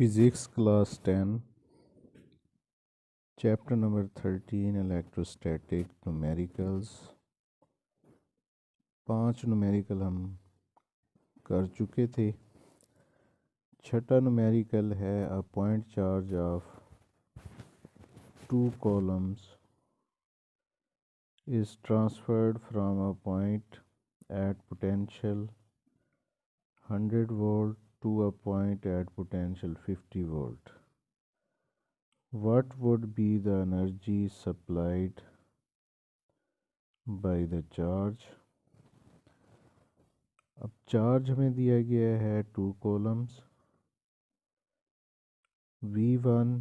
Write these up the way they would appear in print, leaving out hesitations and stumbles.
Physics Class 10 Chapter number 13 Electrostatic Numericals 5 numerical हम कर चुके थे। छठा न्यूमेरिकल है a point charge of 2 columns is transferred from a point at potential 100 volt to a point at potential 50 volt. What would be the energy supplied by the charge? अब charge हमें दिया गया है 2 coulombs V1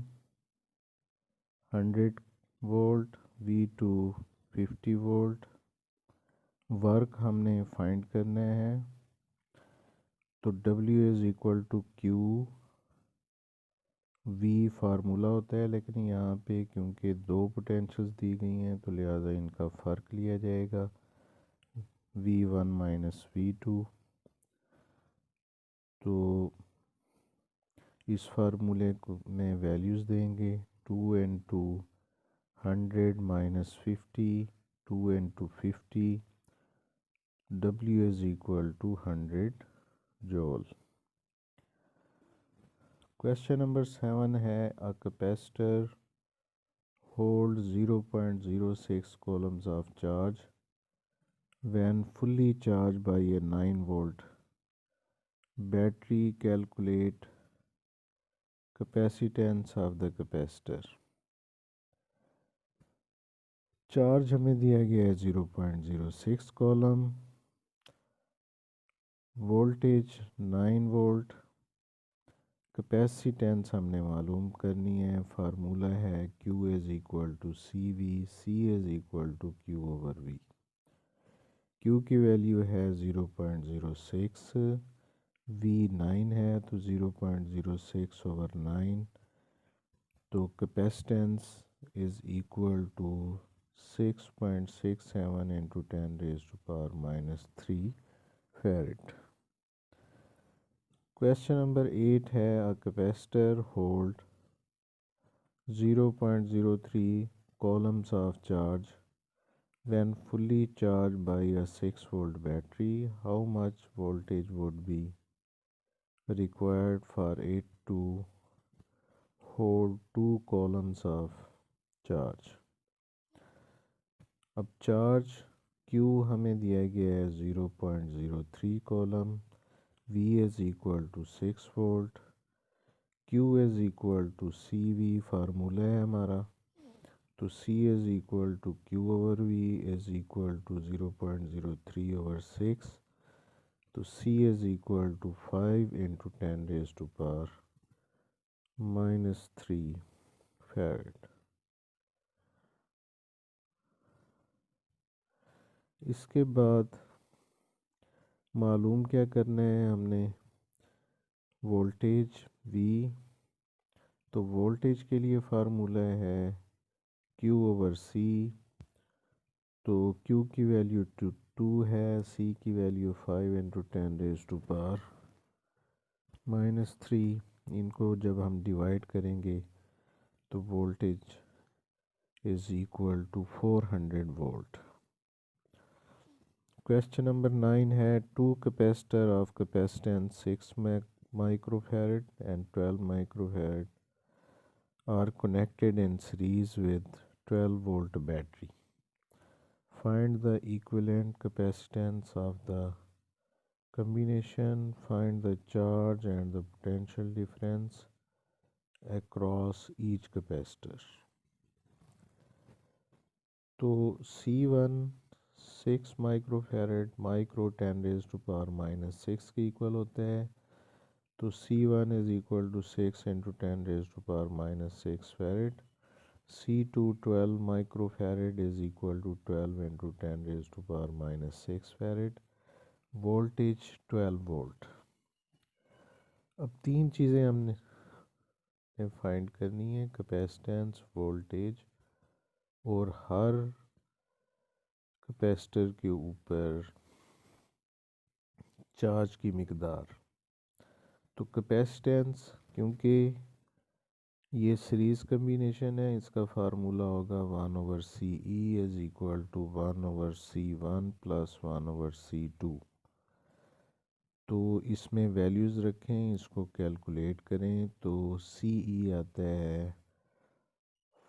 100 volt V2 50 volt. Work हमने find करना है तो W is equal to Q V formula होता है, लेकिन यहाँ पे क्योंकि 2 पोटेंशियल्स दी गई हैं तो लिहाजा इनका फ़र्क लिया जाएगा V1 माइनस V2। तो इस फार्मूले को में वैल्यूज़ देंगे 2 into 100 minus 50 2 into 50 W is equal to 100 joule. Question number 7 है a capacitor hold 0.06 columns of charge when fully charged by a 9 volt battery. Calculate capacitance of the capacitor. Charge हमें दिया गया है 0.06 कॉलम, वोल्टेज 9 वोल्ट, कैपेसिटेंस हमने मालूम करनी है, formula है Q is equal to C V, C is equal to Q over V। Q की वैल्यू है 0.06, V 9 है तो 0.06 ओवर 9, तो capacitance is equal to 6.67 into 10 raise to power minus 3 farad. Question number 8 है a capacitor hold 0.03 columns of charge when fully charged by a 6 volt battery. How much voltage would be required for it to hold 2 columns of charge? अब charge Q हमें दिया गया है 0.03 coulomb, V is equal to 6 volt, Q is equal to C V formula है हमारा, तो C is equal to Q over V is equal to 0.03 over 6, तो C is equal to 5 into 10 raise to power minus 3 farad. इसके बाद मालूम क्या करना है हमने, वोल्टेज V, तो वोल्टेज के लिए फार्मूला है Q ओवर C, तो Q की वैल्यू 2 है, C की value 5 into 10 raise to power minus 3। इनको जब हम डिवाइड करेंगे तो voltage is equal to 400 volt. Question number 9 है two capacitor of capacitance 6 microfarad and 12 microfarad are connected in series with 12 volt battery. Find the equivalent capacitance of the combination. Find the charge and the potential difference across each capacitor. तो C1 6 microfarad micro 10 raise to power minus 6 के equal होता है, तो C1 is equal to 6 into 10 raise to power minus 6 farad. C2 12 microfarad is equal to 12 into 10 raise to power minus 6 farad. Voltage 12 volt. अब 3 चीज़ें हमने find करनी है, capacitance, voltage और हर कैपेसिटर के ऊपर चार्ज की मिकदार। तो कैपेसिटेंस, क्योंकि ये सीरीज़ कम्बिनेशन है, इसका फार्मूला होगा 1/CE is equal to 1/C1 plus 1/C2। तो इसमें वैल्यूज़ रखें, इसको कैलकुलेट करें तो CE आता है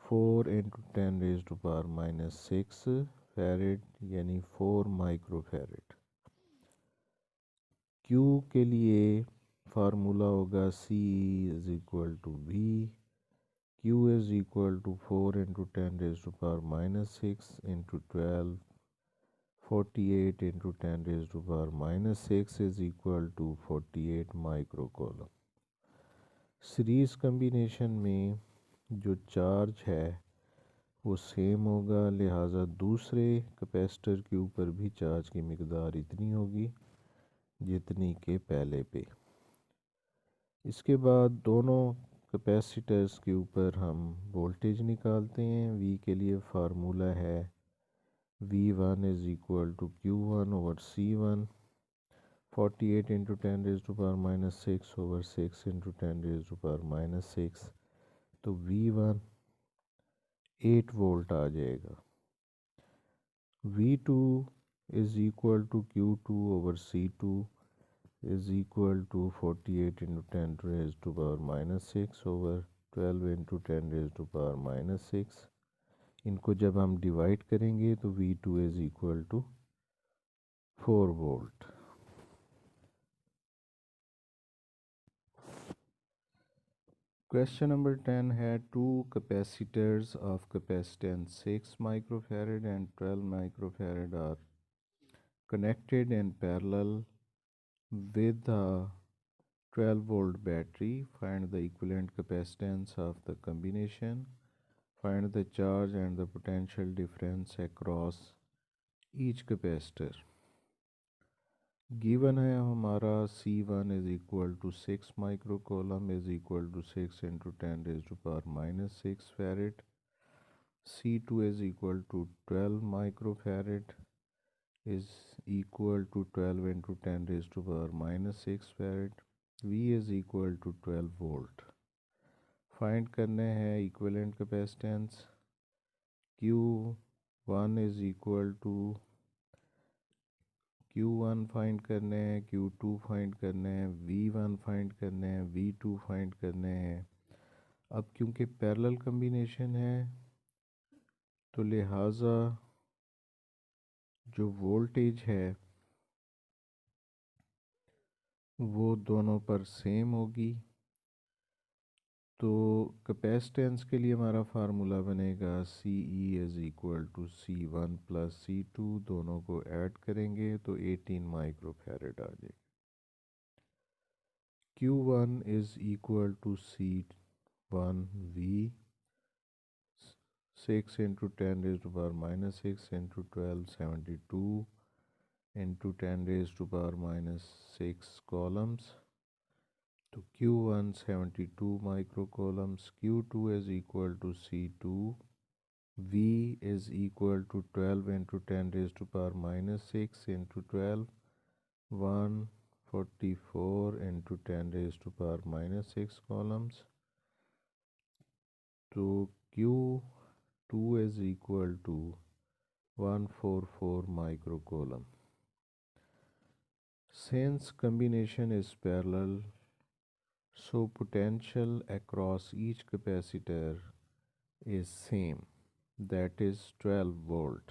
4 इंटू 10⁻⁻6 फैरेड, यानी 4 माइक्रो फैरेड। Q के लिए फार्मूला होगा CE is equal to V। Q is equal to 4 into 10⁻⁻6 into 12, 48 into 10⁻⁻6 is equal to 48 microcoulomb. Series combination में जो चार्ज है वो सेम होगा, लिहाजा दूसरे कैपेसिटर के ऊपर भी चार्ज की मकदार इतनी होगी जितनी के पहले पे। इसके बाद दोनों कैपेसिटर्स के ऊपर हम वोल्टेज निकालते हैं। V के लिए फार्मूला है V1 is equal to Q1/C1, 48 into 10⁻⁻6 over 6 into 10⁻⁻6। तो V1 8 वोल्ट आ जाएगा। V2 is equal to Q2/C2 is equal to 48 into 10 raised to power minus 6 over 12 into 10 raised to power minus 6। इनको जब हम divide करेंगे तो V2 is equal to 4 volt. Question number 10 है two capacitors of capacitance 6 microfarad and 12 microfarad are connected in parallel with a 12-volt battery. Find the equivalent capacitance of the combination. Find the charge and the potential difference across each capacitor. Given है हमारा C1 is equal to 6 microcoulomb is equal to 6 into 10 raised to power minus 6 farad. C2 is equal to 12 microfarad is equal to 12 into 10 raised to power minus 6 farad. V is equal to 12 volt. Find करने हैं equivalent capacitance. Q1 is equal to Q1 find करने हैं, Q2 find करने हैं, V1 find करने हैं, V2 find करने हैं। अब क्योंकि पैरेलल कम्बिनेशन है तो लिहाजा जो वोल्टेज है वो दोनों पर सेम होगी। तो कैपेसिटेंस के लिए हमारा फार्मूला बनेगा CE is equal to C1 plus C2, दोनों को ऐड करेंगे तो 18 माइक्रोफैरड आ जाएगा। Q1 is equal to C1 V 6 into 10 raise to power minus 6 into 12 72 into 10 raise to power minus 6 coulombs. तो Q1 72 माइक्रोकॉलम्स। Q2 is equal to C2 V is equal to 12 into 10 raised to power minus 6 into 12 144 into 10 raised to power minus 6 columns. तो Q2 is equal to 144 microcoulomb. Since combination is parallel, so potential across each capacitor is same, that is 12 volt.